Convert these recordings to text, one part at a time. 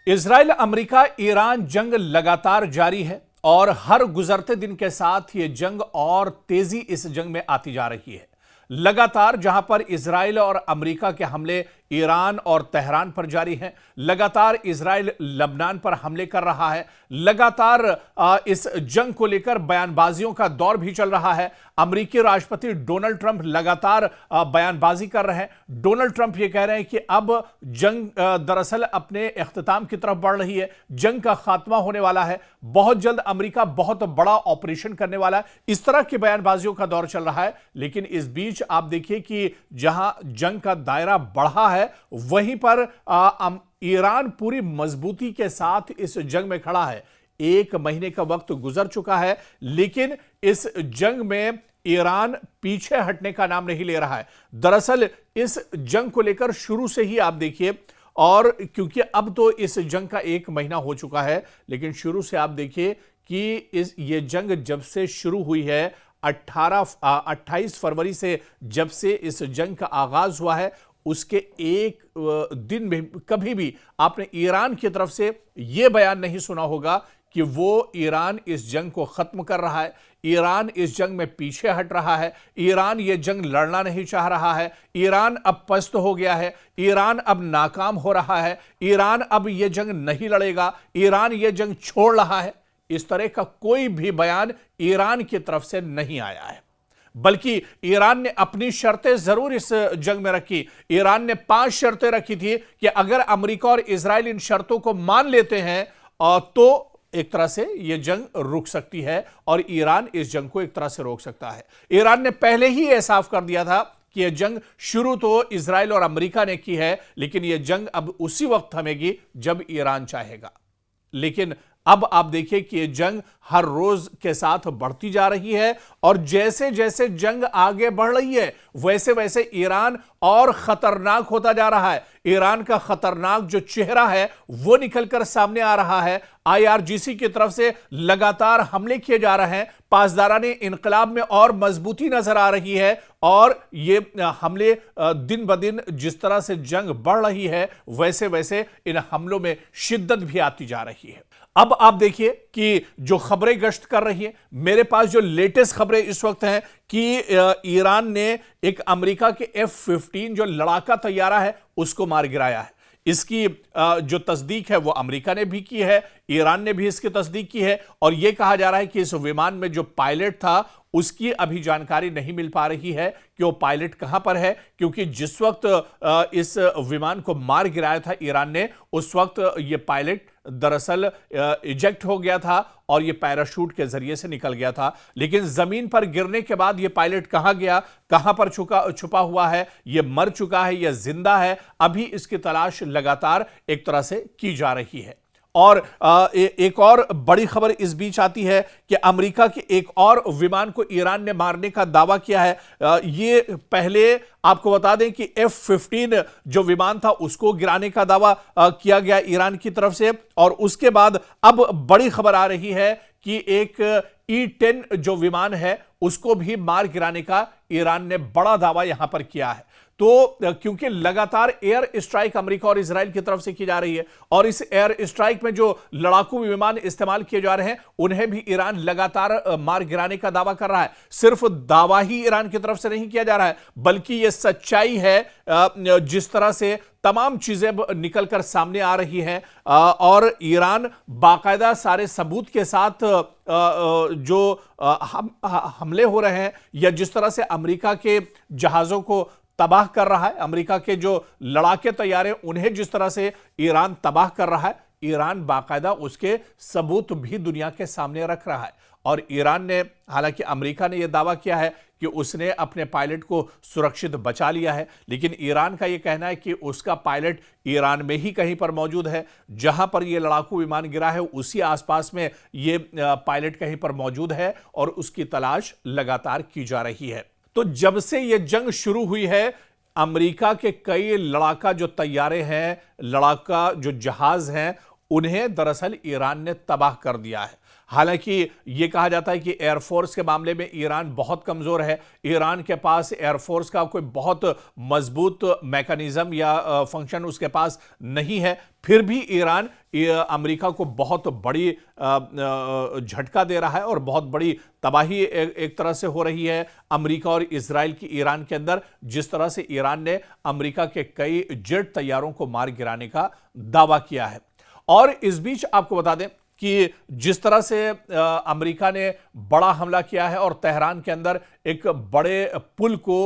Israel America Iran जंग लगातार जारी है और हर गुजरते दिन के साथ यह जंग और तेजी इस जंग में आती जा रही है। लगातार जहां पर इजराइल और अमेरिका के हमले ईरान और तेहरान पर जारी हैं, लगातार इजराइल लबनान पर हमले कर रहा है, लगातार इस जंग को लेकर बयानबाजियों का दौर भी चल रहा है। अमेरिकी राष्ट्रपति डोनाल्ड ट्रंप लगातार बयानबाजी कर रहे हैं। डोनाल्ड ट्रंप ये कह रहे हैं कि अब जंग दरअसल अपने इख्तिताम की तरफ बढ़ रही है, जंग का खात्मा होने वाला है, बहुत जल्द अमेरिका बहुत बड़ा ऑपरेशन करने वाला है। इस तरह की बयानबाजियों का दौर चल रहा है। लेकिन इस बीच आप देखिए कि जहां जंग का दायरा बढ़ा है, वहीं पर ईरान पूरी मजबूती के साथ इस जंग में खड़ा है। 1 महीने का वक्त गुजर चुका है, लेकिन इस जंग में ईरान पीछे हटने का नाम नहीं ले रहा है। दरअसल इस जंग को लेकर शुरू से ही आप देखिए, और क्योंकि अब तो इस जंग का 1 महीना हो चुका है, लेकिन शुरू से आप देखिए कि ये जंग जब से शुरू हुई है, 28 फरवरी से जब से इस जंग का आगाज हुआ है, उसके 1 दिन में कभी भी आपने ईरान की तरफ से यह बयान नहीं सुना होगा कि वो ईरान इस जंग को खत्म कर रहा है, ईरान इस जंग में पीछे हट रहा है, ईरान ये जंग लड़ना नहीं चाह रहा है, ईरान अब पस्त हो गया है, ईरान अब नाकाम हो रहा है, ईरान अब ये जंग नहीं लड़ेगा, ईरान ये जंग छोड़ रहा है। इस तरह का कोई भी बयान ईरान की तरफ से नहीं आया है, बल्कि ईरान ने अपनी शर्तें जरूर इस जंग में रखी। ईरान ने 5 शर्तें रखी थी कि अगर अमेरिका और इजराइल इन शर्तों को मान लेते हैं तो एक तरह से यह जंग रुक सकती है और ईरान इस जंग को एक तरह से रोक सकता है। ईरान ने पहले ही यह साफ कर दिया था कि यह जंग शुरू तो इजराइल और अमेरिका ने की है, लेकिन यह जंग अब उसी वक्त थमेगी जब ईरान चाहेगा। लेकिन अब आप देखिए कि यह जंग हर रोज के साथ बढ़ती जा रही है, और जैसे जैसे जंग आगे बढ़ रही है, वैसे वैसे ईरान और खतरनाक होता जा रहा है। ईरान का खतरनाक जो चेहरा है वो निकलकर सामने आ रहा है। IRGC की तरफ से लगातार हमले किए जा रहे हैं, पासदाराने इनकलाब में और मजबूती नजर आ रही है, और ये हमले दिन ब दिन जिस तरह से जंग बढ़ रही है, वैसे वैसे इन हमलों में शिद्दत भी आती जा रही है। अब आप देखिए कि जो खबरें गश्त कर रही हैं, मेरे पास जो लेटेस्ट खबरें इस वक्त हैं कि ईरान ने एक अमेरिका के F-15 जो लड़ाका तैयारा है उसको मार गिराया है। इसकी जो तस्दीक है वो अमेरिका ने भी की है, ईरान ने भी इसकी तस्दीक की है, और यह कहा जा रहा है कि इस विमान में जो पायलट था उसकी अभी जानकारी नहीं मिल पा रही है कि वो पायलट कहां पर है, क्योंकि जिस वक्त इस विमान को मार गिराया था ईरान ने, उस वक्त ये पायलट दरअसल इजेक्ट हो गया था और ये पैराशूट के जरिए से निकल गया था। लेकिन जमीन पर गिरने के बाद ये पायलट कहां गया, कहां पर छुपा हुआ है, ये मर चुका है या जिंदा है, अभी इसकी तलाश लगातार एक तरह से की जा रही है। और एक और बड़ी खबर इस बीच आती है कि अमेरिका के एक और विमान को ईरान ने मारने का दावा किया है। ये पहले आपको बता दें कि F-15 जो विमान था उसको गिराने का दावा किया गया ईरान की तरफ से, और उसके बाद अब बड़ी खबर आ रही है कि एक E-10 जो विमान है उसको भी मार गिराने का ईरान ने बड़ा दावा यहां पर किया है। तो क्योंकि लगातार एयर स्ट्राइक अमेरिका और इजराइल की तरफ से की जा रही है, और इस एयर स्ट्राइक में जो लड़ाकू विमान इस्तेमाल किए जा रहे हैं उन्हें भी ईरान लगातार मार गिराने का दावा कर रहा है। सिर्फ दावा ही ईरान की तरफ से नहीं किया जा रहा है, बल्कि यह सच्चाई है जिस तरह से तमाम चीजें निकलकर सामने आ रही हैं, और ईरान बाकायदा सारे सबूत के साथ जो हमले हो रहे हैं या जिस तरह से अमेरिका के जहाजों को तबाह कर रहा है, अमेरिका के जो लड़ाके तैयार हैं उन्हें जिस तरह से ईरान तबाह कर रहा है, ईरान बाकायदा उसके सबूत भी दुनिया के सामने रख रहा है। और ईरान ने, हालांकि अमेरिका ने यह दावा किया है कि उसने अपने पायलट को सुरक्षित बचा लिया है, लेकिन ईरान का यह कहना है कि उसका पायलट ईरान में ही कहीं पर मौजूद है, जहां पर यह लड़ाकू विमान गिरा है उसी आसपास में यह पायलट कहीं पर मौजूद है, और उसकी तलाश लगातार की जा रही है। तो जब से यह जंग शुरू हुई है, अमेरिका के कई लड़ाका जो तैयारे हैं, लड़ाका जो जहाज हैं, उन्हें दरअसल ईरान ने तबाह कर दिया है। हालांकि यह कहा जाता है कि एयरफोर्स के मामले में ईरान बहुत कमजोर है, ईरान के पास एयरफोर्स का कोई बहुत मजबूत मैकेनिज्म या फंक्शन उसके पास नहीं है, फिर भी ईरान अमेरिका को बहुत बड़ी झटका दे रहा है और बहुत बड़ी तबाही एक तरह से हो रही है अमेरिका और इजराइल की ईरान के अंदर, जिस तरह से ईरान ने अमेरिका के कई जेट तैयारों को मार गिराने का दावा किया है। और इस बीच आपको बता दें कि जिस तरह से अमेरिका ने बड़ा हमला किया है और तेहरान के अंदर एक बड़े पुल को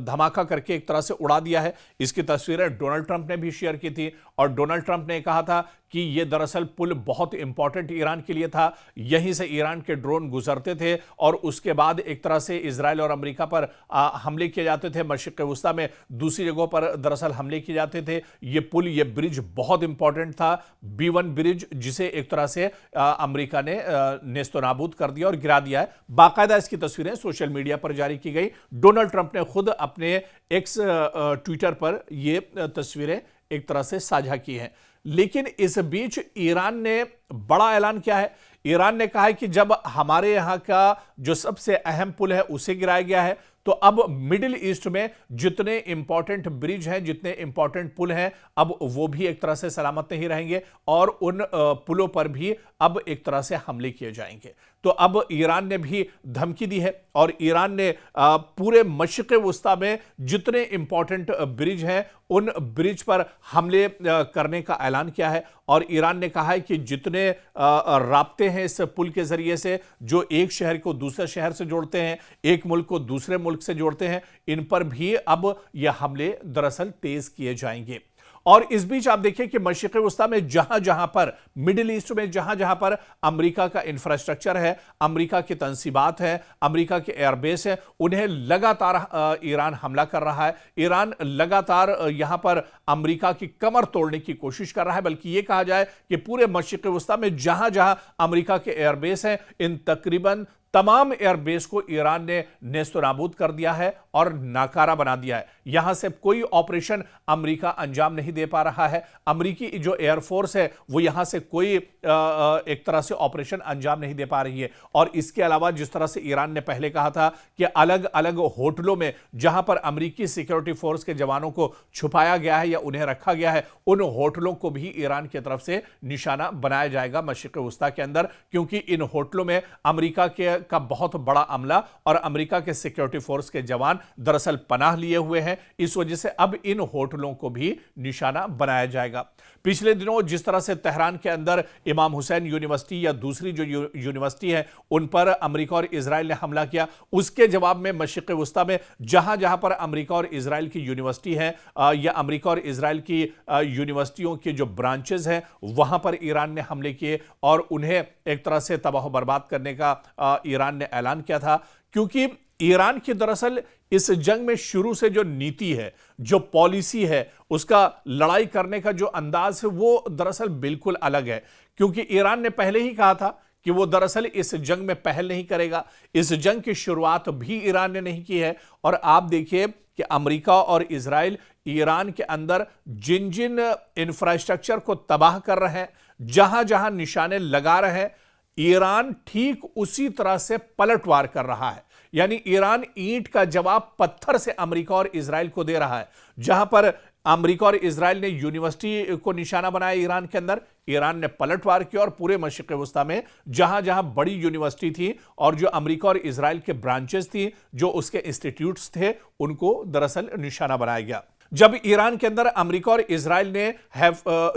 धमाका करके एक तरह से उड़ा दिया है, इसकी तस्वीरें डोनाल्ड ट्रंप ने भी शेयर की थी और डोनाल्ड ट्रंप ने कहा था कि यह दरअसल पुल बहुत इंपॉर्टेंट ईरान के लिए था, यहीं से ईरान के ड्रोन गुजरते थे और उसके बाद एक तरह से इजराइल और अमेरिका पर हमले किए जाते थे। मशरिक़ वस्ता में दूसरी जगहों पर दरअसल हमले किए जाते थे। यह पुल, यह ब्रिज बहुत इंपॉर्टेंट था, B1 ब्रिज, जिसे एक तरह से अमेरिका ने नेस्तनाबूद कर दिया और गिरा दिया है। बाकायदा इसकी तस्वीरें सोशल मीडिया पर जारी की गई। डोनाल्ड ट्रंप ने खुद अपने एक्स ट्विटर पर यह तस्वीरें एक तरह से साझा की हैं। लेकिन इस बीच ईरान ने बड़ा ऐलान किया है। ईरान ने कहा है कि जब हमारे यहां का जो सबसे अहम पुल है उसे गिराया गया है, तो अब मिडिल ईस्ट में जितने इंपॉर्टेंट ब्रिज हैं, जितने इंपॉर्टेंट पुल हैं, अब वो भी एक तरह से सलामत नहीं रहेंगे और उन पुलों पर भी अब एक तरह से हमले किए जाएंगे। तो अब ईरान ने भी धमकी दी है और ईरान ने पूरे मशरिक़ वस्ता में जितने इंपॉर्टेंट ब्रिज हैं उन ब्रिज पर हमले करने का ऐलान किया है। और ईरान ने कहा है कि जितने राब्ते हैं इस पुल के जरिए से, जो एक शहर को दूसरे शहर से जोड़ते हैं, एक मुल्क को दूसरे मुल्क से जोड़ते हैं, इन पर भी अब यह हमले दरअसल तेज किए जाएंगे। और इस बीच आप देखिए कि मशरिक़ वस्ता में जहां जहां पर, मिडिल ईस्ट में जहां जहां पर अमेरिका का इंफ्रास्ट्रक्चर है, अमेरिका की तंसीबात है, अमेरिका के एयरबेस है, उन्हें लगातार ईरान हमला कर रहा है। ईरान लगातार यहां पर अमेरिका की कमर तोड़ने की कोशिश कर रहा है। बल्कि यह कहा जाए कि पूरे मशरिक़ वस्ता में जहां जहां अमेरिका के एयरबेस हैं, इन तकरीबन तमाम एयरबेस को ईरान ने नेस्तनाबूद कर दिया है और नाकारा बना दिया है। यहां से कोई ऑपरेशन अमेरिका अंजाम नहीं दे पा रहा है। अमेरिकी जो एयरफोर्स है वो यहां से कोई एक तरह से ऑपरेशन अंजाम नहीं दे पा रही है। और इसके अलावा जिस तरह से ईरान ने पहले कहा था कि अलग अलग होटलों में जहां पर अमेरिकी सिक्योरिटी फोर्स के जवानों को छुपाया गया है या उन्हें रखा गया है, उन होटलों को भी ईरान की तरफ से निशाना बनाया जाएगा मशरिक़ वस्ता के अंदर, क्योंकि इन होटलों में अमेरिका का बहुत बड़ा अमला और अमेरिका के सिक्योरिटी फोर्स के जवान दरअसल पनाह लिए हुए हैं। इस वजह से अब इन होटलों को भी निशाना बनाया जाएगा। पिछले दिनों जिस तरह से तेहरान के अंदर इमाम हुसैन यूनिवर्सिटी या दूसरी जो यूनिवर्सिटी है उन पर अमेरिका और इजराइल ने हमला किया, उसके जवाब में मशरिक़ वस्ता में जहां जहां पर अमेरिका और इजराइल की यूनिवर्सिटी है या अमेरिका और इजराइल की यूनिवर्सिटियों के जो ब्रांचेस हैं वहां पर ईरान ने हमले किए और उन्हें एक तरह से तबाह बर्बाद करने का ईरान ने ऐलान किया था। क्योंकि ईरान की दरअसल इस जंग में शुरू से जो नीति है, जो पॉलिसी है, उसका लड़ाई करने का जो अंदाज है वो दरअसल बिल्कुल अलग है। क्योंकि ईरान ने पहले ही कहा था कि वो दरअसल इस जंग में पहल नहीं करेगा। इस जंग की शुरुआत भी ईरान ने नहीं की है। और आप देखिए कि अमेरिका और इजराइल ईरान के अंदर जिन जिन इंफ्रास्ट्रक्चर को तबाह कर रहे हैं, जहां जहां निशाने लगा रहे हैं, ईरान ठीक उसी तरह से पलटवार कर रहा है। यानी ईरान ईंट का जवाब पत्थर से अमेरिका और इजराइल को दे रहा है। जहां पर अमेरिका और इजराइल ने यूनिवर्सिटी को निशाना बनाया ईरान के अंदर, ईरान ने पलटवार किया और पूरे मशरिक़ वस्ता में जहां जहां बड़ी यूनिवर्सिटी थी और जो अमेरिका और इजराइल के ब्रांचेस थी, जो उसके इंस्टीट्यूट्स थे, उनको दरअसल निशाना बनाया गया। जब ईरान के अंदर अमेरिका और इजराइल ने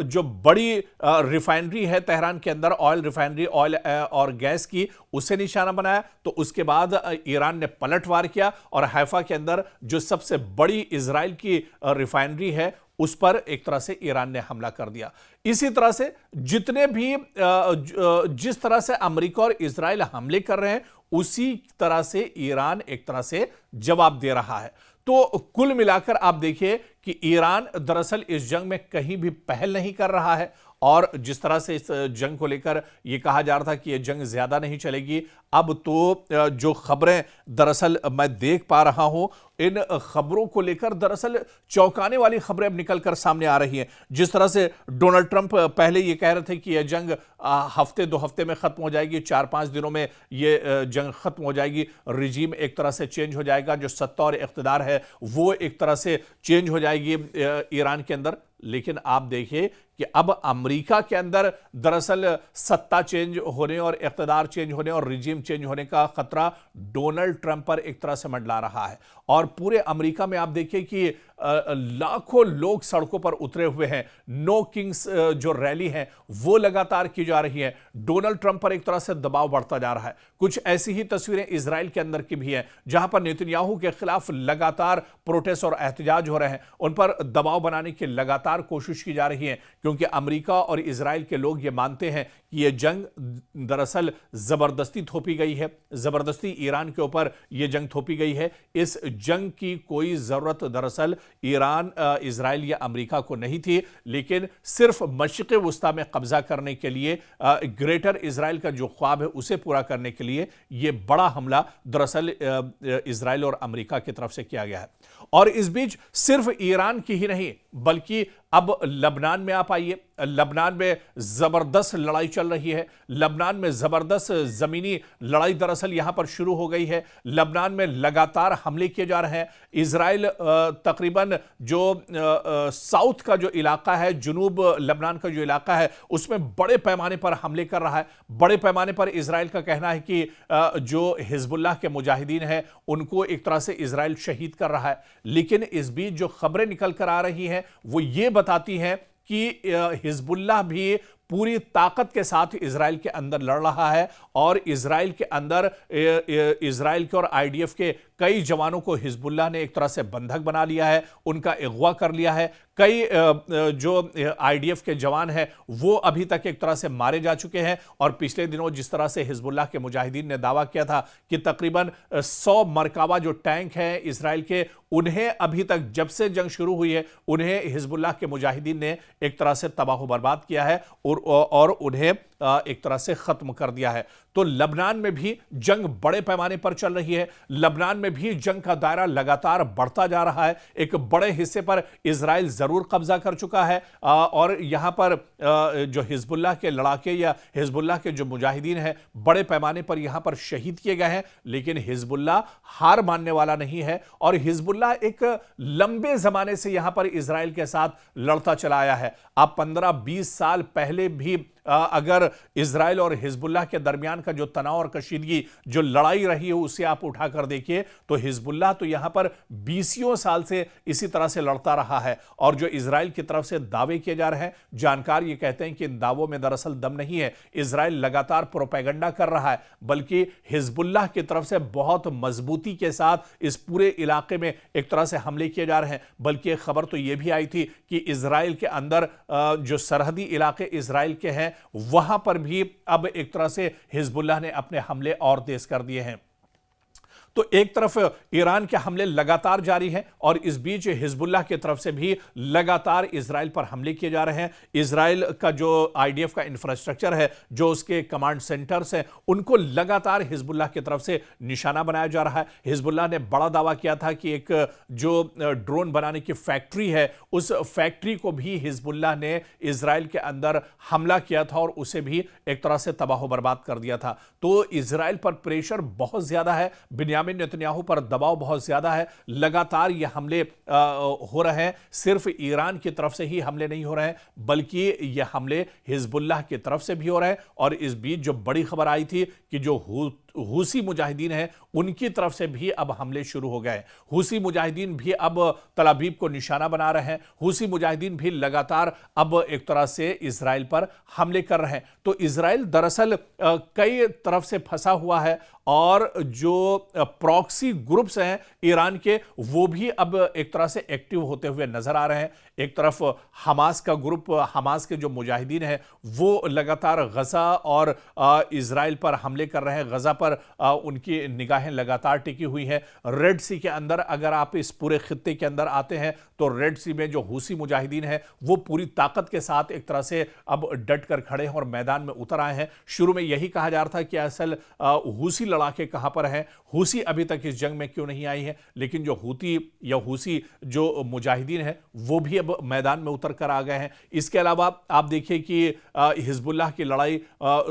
जो बड़ी रिफाइनरी है तेहरान के अंदर, ऑयल रिफाइनरी, ऑयल और गैस की, उसे निशाना बनाया, तो उसके बाद ईरान ने पलटवार किया और हैफा के अंदर जो सबसे बड़ी इजराइल की रिफाइनरी है उस पर एक तरह से ईरान ने हमला कर दिया। इसी तरह से जितने भी जिस तरह से अमेरिका और इजराइल हमले कर रहे हैं, उसी तरह से ईरान एक तरह से जवाब दे रहा है। तो कुल मिलाकर आप देखिए कि ईरान दरअसल इस जंग में कहीं भी पहल नहीं कर रहा है और जिस तरह से इस जंग को लेकर यह कहा जा रहा था कि यह जंग ज्यादा नहीं चलेगी, अब तो जो खबरें दरअसल मैं देख पा रहा हूं, इन खबरों को लेकर दरअसल चौंकाने वाली खबरें अब निकलकर सामने आ रही हैं। जिस तरह से डोनाल्ड ट्रंप पहले ये कह रहे थे कि यह जंग हफ्ते 2 हफ्ते में खत्म हो जाएगी, 4-5 दिनों में यह जंग खत्म हो जाएगी, रिजीम एक तरह से चेंज हो जाएगा, जो सत्ता और इख्तिदार है वो एक तरह से चेंज हो जाएगी ईरान के अंदर। लेकिन आप देखिए कि अब अमेरिका के अंदर दरअसल सत्ता चेंज होने और इख्तिदार चेंज होने और रिजीम चेंज होने का खतरा डोनाल्ड ट्रंप पर एक तरह से मंडरा रहा है। और पूरे अमेरिका में आप देखिए कि लाखों लोग सड़कों पर उतरे हुए हैं। नो किंग्स जो रैली है वो लगातार की जा रही है। डोनाल्ड ट्रंप पर एक तरह से दबाव बढ़ता जा रहा है। कुछ ऐसी ही तस्वीरें इजराइल के अंदर की भी हैं, जहां पर नेतन्याहू के खिलाफ लगातार प्रोटेस्ट और एहतजाज हो रहे हैं। उन पर दबाव बनाने की लगातार कोशिश की जा रही है, क्योंकि अमेरिका और इजराइल के लोग ये मानते हैं कि यह जंग दरअसल जबरदस्ती थोपी गई है, जबरदस्ती ईरान के ऊपर यह जंग थोपी गई है। इस जंग की कोई जरूरत दरअसल ईरान, इजराइल या अमेरिका को नहीं थी, लेकिन सिर्फ मशरिक़ वुस्ता में कब्जा करने के लिए, ग्रेटर इजराइल का जो ख्वाब है उसे पूरा करने के लिए यह बड़ा हमला दरअसल इजराइल और अमेरिका की तरफ से किया गया है। और इस बीच सिर्फ ईरान की ही नहीं, बल्कि अब लबनान में आप आइए, लबनान में जबरदस्त लड़ाई चल रही है। लबनान में जबरदस्त जमीनी लड़ाई दरअसल यहां पर शुरू हो गई है। लबनान में लगातार हमले किए जा रहे हैं। इजराइल तकरीबन जो साउथ का जो इलाका है, जुनूब लबनान का जो इलाका है, उसमें बड़े पैमाने पर हमले कर रहा है। बड़े पैमाने पर इजराइल का कहना है कि जो हिजबुल्लाह के मुजाहिदीन हैं उनको एक तरह से इजराइल शहीद कर रहा है। लेकिन इस बीच जो खबरें निकल कर आ रही हैं वो ये बताती हैं कि हिजबुल्लाह भी पूरी ताकत के साथ इजराइल के अंदर लड़ रहा है और इजराइल के अंदर इजराइल के और आईडीएफ के कई जवानों को हिजबुल्लाह ने एक तरह से बंधक बना लिया है, उनका अगवा कर लिया है। कई जो आईडीएफ के जवान हैं वो अभी तक एक तरह से मारे जा चुके हैं। और पिछले दिनों जिस तरह से हिजबुल्लाह के मुजाहिदीन ने दावा किया था कि तकरीबन 100 मरकावा जो टैंक हैं इजराइल के, उन्हें अभी तक जब से जंग शुरू हुई है उन्हें हिजबुल्लाह के मुजाहिदीन ने एक तरह से तबाह बर्बाद किया है और उन्हें एक तरह से खत्म कर दिया है। तो लबनान में भी जंग बड़े पैमाने पर चल रही है। लबनान में भी जंग का दायरा लगातार बढ़ता जा रहा है। एक बड़े हिस्से पर इजराइल जरूर कब्जा कर चुका है और यहां पर जो हिजबुल्लाह के लड़ाके या हिजबुल्लाह के जो मुजाहिदीन हैं बड़े पैमाने पर यहां पर शहीद किए गए हैं। लेकिन हिजबुल्लाह हार मानने वाला नहीं है और हिजबुल्लाह एक लंबे जमाने से यहां पर इजराइल के साथ लड़ता चला आया है। आप 15-20 साल पहले भी अगर इजराइल और हिजबुल्लाह के दरमियान का जो तनाव और कशीदगी, जो लड़ाई रही है, उसे आप उठाकर देखिए तो हिजबुल्लाह तो यहां पर 20 साल से इसी तरह से लड़ता रहा है। और जो इजराइल की तरफ से दावे किए जा रहे हैं, जानकार ये कहते हैं कि इन दावों में दरअसल दम नहीं है। इजराइल लगातार प्रोपेगेंडा कर रहा है, बल्कि हिजबुल्लाह की तरफ से बहुत मजबूती के साथ इस पूरे इलाके में एक तरह से हमले किए जा रहे हैं। बल्कि एक खबर तो यह भी आई थी कि इजराइल के अंदर जो सरहदी इलाके इजराइल के हैं वहां पर भी अब एक तरह से हिजबुल्लाह ने अपने हमले और तेज कर दिए हैं। तो एक तरफ ईरान के हमले लगातार जारी हैं और इस बीच हिजबुल्लाह की तरफ से भी लगातार इजराइल पर हमले किए जा रहे हैं। इजराइल का जो आईडीएफ का इंफ्रास्ट्रक्चर है, जो उसके कमांड सेंटर्स हैं, उनको लगातार हिजबुल्लाह की तरफ से निशाना बनाया जा रहा है। हिजबुल्लाह ने बड़ा दावा किया था कि एक जो ड्रोन बनाने की फैक्ट्री है, उस फैक्ट्री को भी हिजबुल्लाह ने इजराइल के अंदर हमला किया था और उसे भी एक तरह से तबाह बर्बाद कर दिया था। तो इजराइल पर प्रेशर बहुत ज्यादा है, बिन्यामिन नेतन्याहू पर दबाव बहुत ज्यादा है। लगातार ये हमले हो रहे हैं। सिर्फ ईरान की तरफ से ही हमले नहीं हो रहे हैं, बल्कि ये हमले हिजबुल्लाह की तरफ से भी हो रहे हैं। और इस बीच जो बड़ी खबर आई थी कि जो हूसी मुजाहिदीन हैं उनकी तरफ से भी अब हमले शुरू हो गए। हूसी मुजाहिदीन भी अब तल अवीव को निशाना बना रहे हैं। हूसी मुजाहिदीन भी लगातार अब एक तरह से इजराइल पर हमले कर रहे हैं। तो इजराइल दरअसल कई तरफ से फंसा हुआ है और जो प्रॉक्सी ग्रुप्स हैं ईरान के, वो भी अब एक तरह से एक्टिव होते हुए नजर आ रहे हैं। एक तरफ हमास का ग्रुप, हमास के जो मुजाहिदीन हैं वो लगातार गजा और इजराइल पर हमले कर रहे हैं, गजा पर उनकी निगाहें लगातार टिकी हुई हैं। रेड सी के अंदर अगर आप इस पूरे खित्ते के अंदर आते हैं तो रेड सी में जो हूसी मुजाहिदीन हैं वो पूरी ताकत के साथ एक तरह से अब डट कर खड़े हैं और मैदान में उतर आए हैं। शुरू में यही कहा जा रहा था कि असल हूसी लड़ाके कहां पर हैं, हूसी अभी तक इस जंग में क्यों नहीं आई है, लेकिन जो हूती या हूसी जो मुजाहिदीन हैं वो भी अब मैदान में उतर कर आ गए हैं। इसके अलावा आप देखिए कि हिजबुल्लाह की लड़ाई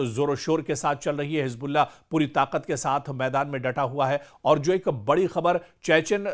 जोर शोर के साथ चल रही है। हिजबुल्लाह पूरी ताकत के साथ मैदान में डटा हुआ है। और जो एक बड़ी खबर चेचन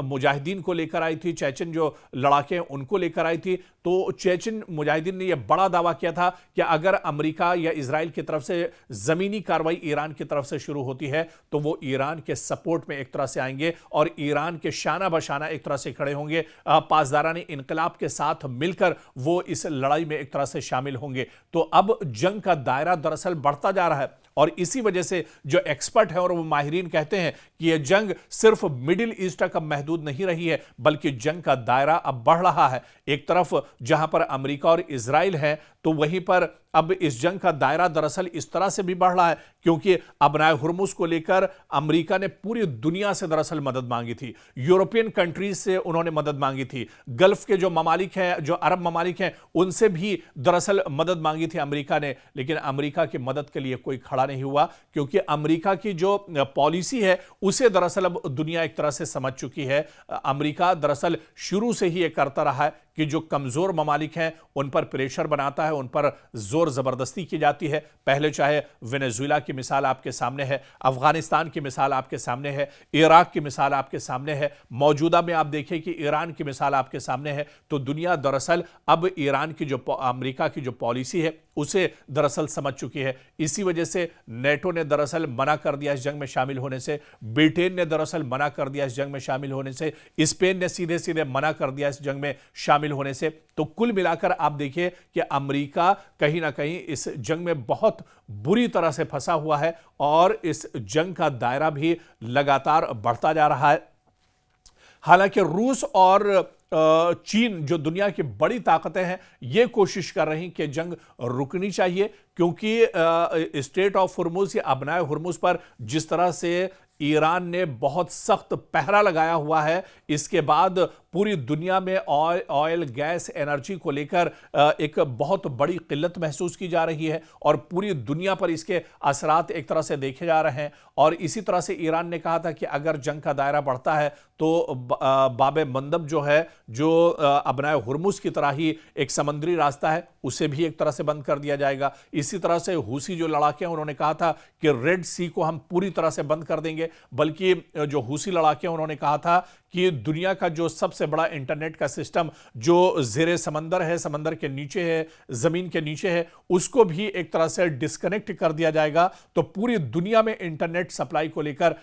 मुजाहिदीन को लेकर आई थी, चेचन जो लड़ाके हैं उनको लेकर आई थी, तो चेचन मुजाहिदीन ने यह बड़ा दावा किया था कि अगर अमेरिका या इजराइल की तरफ से जमीनी कार्रवाई ईरान की तरफ से शुरू होती है तो वो ईरान के सपोर्ट में एक तरह से आएंगे और ईरान के शाना बशाना एक तरह से खड़े होंगे। पासदारानी इनकलाब के साथ मिलकर वो इस लड़ाई में एक तरह से शामिल होंगे। तो अब जंग का दायरा दरअसल बढ़ता जा रहा है और इसी वजह से जो एक्सपर्ट हैं और वो माहिरीन कहते हैं कि यह जंग सिर्फ मिडिल ईस्ट तक अब महदूद नहीं रही है, बल्कि जंग का दायरा अब बढ़ रहा है। एक तरफ जहां पर अमेरिका और इजराइल है तो वहीं पर अब इस जंग का दायरा दरअसल इस तरह से भी बढ़ रहा है क्योंकि अबनाए हुर्मुज को लेकर अमेरिका ने पूरी दुनिया से दरअसल मदद मांगी थी, यूरोपियन कंट्रीज से उन्होंने मदद मांगी थी, गल्फ के जो ममालिक हैं, जो अरब ममालिक हैं, उनसे भी दरअसल मदद मांगी थी अमेरिका ने। लेकिन अमेरिका की मदद के लिए कोई खड़ा नहीं हुआ क्योंकि अमेरिका की जो पॉलिसी है उसे दरअसल अब दुनिया एक तरह से समझ चुकी है। अमेरिका दरअसल शुरू से ही यह करता रहा है कि जो कमजोर ममालिक हैं उन पर प्रेशर बनाता है, उन पर जोर जबरदस्ती की जाती है। पहले चाहे वेनेजुएला की मिसाल आपके सामने है, अफगानिस्तान की मिसाल आपके सामने है, इराक की मिसाल आपके सामने है, मौजूदा में आप देखिए कि ईरान की मिसाल आपके सामने है। तो दुनिया दरअसल अब ईरान की जो अमेरिका की जो पॉलिसी है उसे दरअसल समझ चुकी है। इसी वजह से नेटो ने दरअसल मना कर दिया इस जंग में शामिल होने से, ब्रिटेन ने दरअसल मना कर दिया इस जंग में शामिल होने से, स्पेन ने सीधे सीधे मना कर दिया इस जंग में शामिल होने से। तो कुल मिलाकर आप देखिए कि अमेरिका कहीं ना कहीं इस जंग में बहुत बुरी तरह से फंसा हुआ है और इस जंग का दायरा भी लगातार बढ़ता जा रहा है। हालांकि रूस और चीन जो दुनिया की बड़ी ताकतें हैं ये कोशिश कर रही कि जंग रुकनी चाहिए क्योंकि स्ट्रेट ऑफ हुर्मुज या अबनाए हुर्मुज पर जिस तरह से ईरान ने बहुत सख्त पहरा लगाया हुआ है, इसके बाद पूरी दुनिया में ऑयल गैस एनर्जी को लेकर एक बहुत बड़ी किल्लत महसूस की जा रही है और पूरी दुनिया पर इसके असरात एक तरह से देखे जा रहे हैं। और इसी तरह से ईरान ने कहा था कि अगर जंग का दायरा बढ़ता है तो बाब मंदब जो है, जो अबनाए हुर्मुज की तरह ही एक समुद्री रास्ता है, उसे भी एक तरह से बंद कर दिया जाएगा। इसी तरह से हूसी जो लड़ाके हैं उन्होंने कहा था कि रेड सी को हम पूरी तरह से बंद कर देंगे, बल्कि जो हूसी लड़ाके उन्होंने कहा था कि दुनिया का जो सबसे बड़ा इंटरनेट का सिस्टम जो जेरे समंदर है, समंदर के नीचे है, जमीन के नीचे है, उसको भी एक तरह से डिस्कनेक्ट कर दिया जाएगा। तो पूरी दुनिया में इंटरनेट सप्लाई को लेकर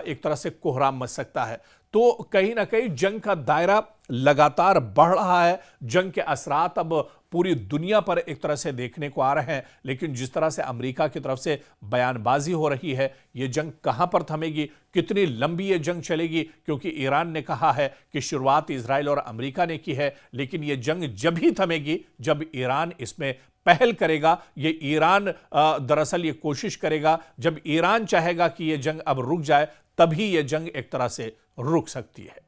एक तरह से कोहराम मच सकता है। तो कहीं ना कहीं जंग का दायरा लगातार बढ़ रहा है, जंग के असरात अब पूरी दुनिया पर एक तरह से देखने को आ रहे हैं। लेकिन जिस तरह से अमेरिका की तरफ से बयानबाजी हो रही है, यह जंग कहां पर थमेगी, कितनी लंबी यह जंग चलेगी, क्योंकि ईरान ने कहा है कि शुरुआत इजराइल और अमेरिका ने की है, लेकिन यह जंग जब ही थमेगी जब ईरान इसमें पहल करेगा। ये ईरान दरअसल ये कोशिश करेगा, जब ईरान चाहेगा कि यह जंग अब रुक जाए तभी यह जंग एक तरह से रुक सकती है।